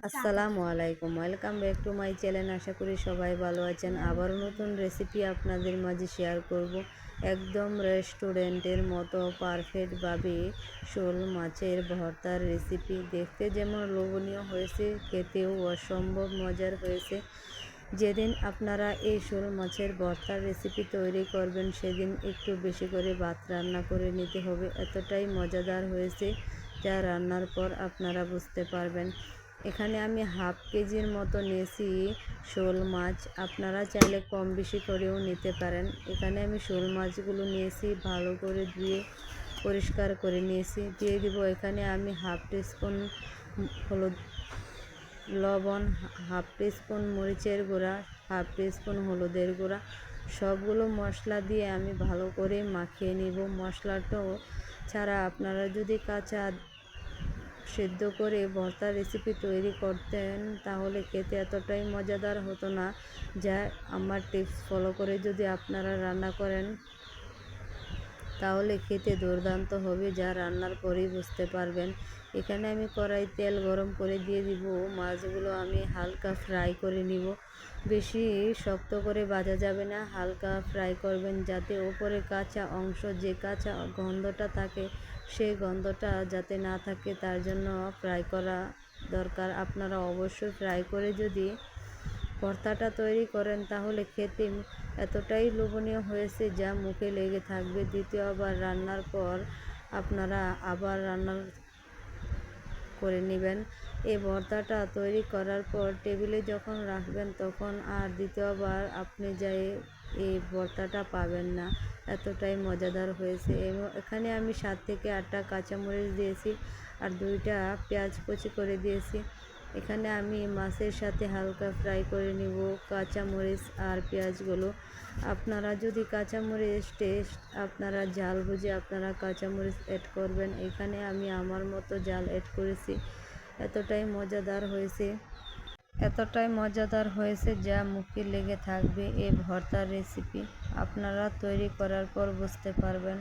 আসসালামু আলাইকুম, welcome back to my channel. আশা করি সবাই ভালো আছেন। আবারও নতুন রেসিপি আপনাদের মাঝে শেয়ার করব। একদম রেস্টুরেন্টের মতো পারফেক্টভাবে শোল মাছের ভর্তার রেসিপি। দেখতে যেমন লোভনীয় হয়েছে, খেতেও অসম্ভব মজার হয়েছে। যেদিন আপনারা এই শোল মাছের ভর্তার রেসিপি তৈরি করবেন, সেদিন একটু বেশি করে ভাত রান্না করে নিতে হবে। এতটাই মজাদার হয়েছে, যা রান্নার পর আপনারা বুঝতে পারবেন। এখানে আমি হাফ কেজির মতো নিয়েছি শোল মাছ। আপনারা চাইলে কম বেশি করেও নিতে পারেন। এখানে আমি শোল মাছগুলো নিয়েছি, ভালো করে ধুয়ে পরিষ্কার করে নিয়েছি। দিয়ে দিব এখানে আমি হাফ টিস্পুন হলুদ, লবণ, হাফ টিস্পুন মরিচের গুঁড়া, হাফ টিস্পুন হলুদের গুঁড়া। সবগুলো মশলা দিয়ে আমি ভালো করে মাখিয়ে নিব। মশলাটাও ছাড়া আপনারা যদি কাঁচা সিদ্ধ করে ভর্তার রেসিপি তৈরি করতেন, তাহলে খেতে এতটাই মজাদার হতো না। যা আমার টিপস ফলো করে যদি আপনারা রান্না করেন, তাহলে খেতে দুর্দান্ত হবে, যা রান্নার পরেই বুঝতে পারবেন। এখানে আমি কড়াই তেল গরম করে দিয়ে দিব। মাছগুলো আমি হালকা ফ্রাই করে নিব। বেশি শক্ত করে ভাজা যাবে না, হালকা ফ্রাই করবেন, যাতে ওপরে কাঁচা অংশ, যে কাঁচা গন্ধটা থাকে, সেই গন্ধটা যাতে না থাকে, তার জন্য ফ্রাই করা দরকার। আপনারা অবশ্যই ফ্রাই করে যদি ভর্তাটা তৈরি করেন, তাহলে খেতে এতটাই লোভনীয় হয়েছে, যা মুখে লেগে থাকবে। দ্বিতীয়বার রান্নার পর আপনারা আবার রান্না করে নেবেন। এই ভর্তাটা তৈরি করার পর টেবিলে যখন রাখবেন, তখন আর দ্বিতীয়বার আপনি যাই এই ভর্তাটা পাবেন না। এতটাই মজাদার হয়েছে। এবং এখানে আমি 7 থেকে 8টা কাঁচামরিচ দিয়েছি, আর 2টা পেঁয়াজ কুচি করে দিয়েছি। এখানে আমি মাছের সাথে হালকা ফ্রাই করে নিব কাঁচামরিচ আর পেঁয়াজগুলো। আপনারা যদি কাঁচামরিচ আপনারা ঝাল বুঝে আপনারা কাঁচামরিচ অ্যাড করবেন। এখানে আমি আমার মতো ঝাল অ্যাড করেছি। এতটাই মজাদার হয়েছে, যা মুখে লেগে থাকবে। এই ভর্তার রেসিপি আপনারা তৈরি করার পর বুঝতে পারবেন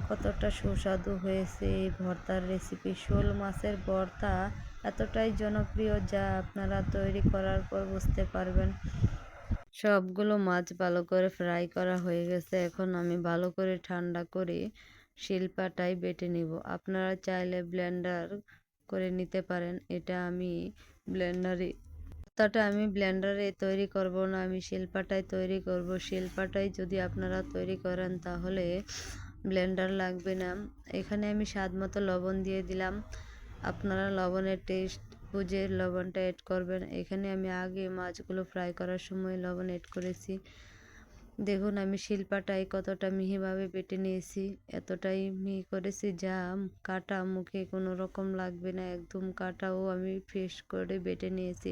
কতটা সুস্বাদু হয়েছে এই ভর্তার রেসিপি। শোল মাছের ভর্তা এতটাই জনপ্রিয়, যা আপনারা তৈরি করার পর বুঝতে পারবেন। সবগুলো মাছ ভালো করে ফ্রাই করা হয়ে গেছে। এখন আমি ভালো করে ঠান্ডা করে শিলপাটায় বেটে নিব। আপনারা চাইলে ব্লেন্ডার করে নিতে পারেন। ভর্তাটা আমি ব্লেন্ডারে তৈরি করব না, আমি শিলপাটায় তৈরি করব। শিলপাটায় যদি আপনারা তৈরি করেন, তাহলে ব্লেন্ডার লাগবে না। এখানে আমি স্বাদ মতো লবণ দিয়ে দিলাম। আপনারা লবণের টেস্ট বুঝে লবণটা অ্যাড করবেন। এখানে আমি আগে মাছগুলো ফ্রাই করার সময় লবণ অ্যাড করেছি। দেখুন আমি শিলপাটায় কতটা মিহিভাবে বেটে নিয়েছি। এতটাই মিহি করেছি, যা কাটা মুখে কোনো রকম লাগবে না। একদম কাটাও আমি ফ্রেশ করে বেটে নিয়েছি।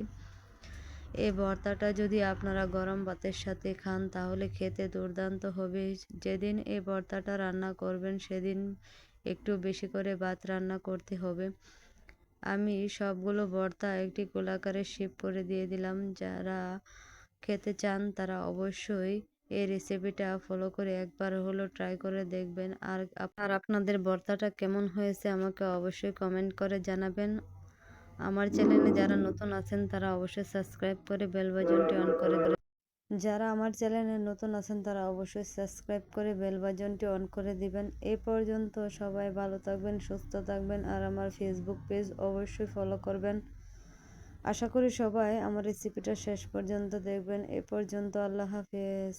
এই ভর্তাটা যদি আপনারা গরম ভাতের সাথে খান, তাহলে খেতে দুর্দান্ত হবে। যেদিন এই ভর্তাটা রান্না করবেন, সেদিন একটু বেশি করে ভাত রান্না করতে হবে। আমি সবগুলো ভর্তা একটি গোলাকারে শেপ করে দিয়ে দিলাম। যারা খেতে চান, তারা অবশ্যই এই রেসিপিটা ফলো করে একবার হলো ট্রাই করে দেখবেন। আর আপনাদের ভর্তাটা কেমন হয়েছে আমাকে অবশ্যই কমেন্ট করে জানাবেন। আমার চ্যানেলে যারা নতুন আছেন, তারা অবশ্যই সাবস্ক্রাইব করে বেল বাটনটি অন করে দেবেন। দিবেন। এই পর্যন্ত সবাই ভালো থাকবেন, সুস্থ থাকবেন, আর আমার ফেসবুক পেজ অবশ্যই ফলো করবেন। আশা করি সবাই আমার রেসিপিটা শেষ পর্যন্ত দেখবেন। এ পর্যন্ত আল্লাহ হাফেজ।